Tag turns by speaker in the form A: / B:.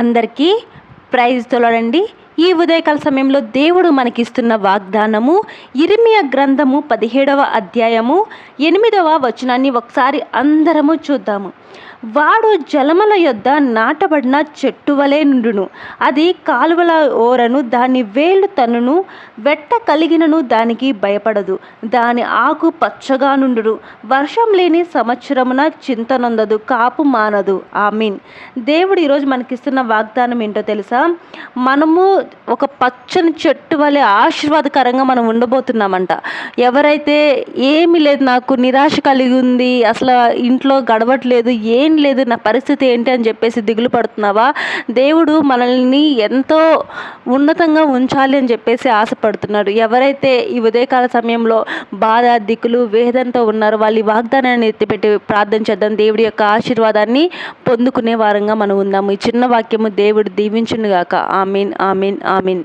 A: అందరికీ ప్రైజ్ తోలండి. ఈ ఉదయకాల సమయంలో దేవుడు మనకిస్తున్న వాగ్దానము ఇర్మీయా గ్రంథము 17వ అధ్యాయము 8వ వచనాన్ని ఒకసారి అందరము చూద్దాము. వాడు జలముల యొద్ద నాటబడిన చెట్టు వలె నుండును, అది కాలువల ఓరను దాని వేళ్ళు తన్నును, వెట్ట కలిగినను దానికి భయపడదు, దాని ఆకు పచ్చగా నుండును, వర్షం లేని సంవత్సరమున చింతనొందదు, కాపు మానదు. ఆమీన్. దేవుడు ఈరోజు మనకిస్తున్న వాగ్దానం ఏంటో తెలుసా? మనము ఒక పచ్చని చెట్టు వలె ఆశీర్వాదకరంగా మనం ఉండబోతున్నామంట. ఎవరైతే ఏమీ లేదు, నాకు నిరాశ కలిగి ఉంది, అసలు ఇంట్లో గడవట్లేదు, ఏం లేదు, నా పరిస్థితి ఏంటి అని చెప్పేసి దిగులు పడుతున్నావా? దేవుడు మనల్ని ఎంతో ఉన్నతంగా ఉంచాలి అని చెప్పేసి ఆశపడుతున్నాడు. ఎవరైతే ఈ ఉదయకాల సమయంలో బాధ, దిక్కులు, వేదనతో ఉన్నారో వాళ్ళు ఈ వాగ్దానాన్ని ఎత్తిపెట్టి ప్రార్థన చేద్దాం. దేవుడి యొక్క ఆశీర్వాదాన్ని పొందుకునే వారంగా మనం ఉందాము. ఈ చిన్న వాక్యము దేవుడు దీవించును గాక. ఆమీన్, ఆమీన్, ఆమీన్.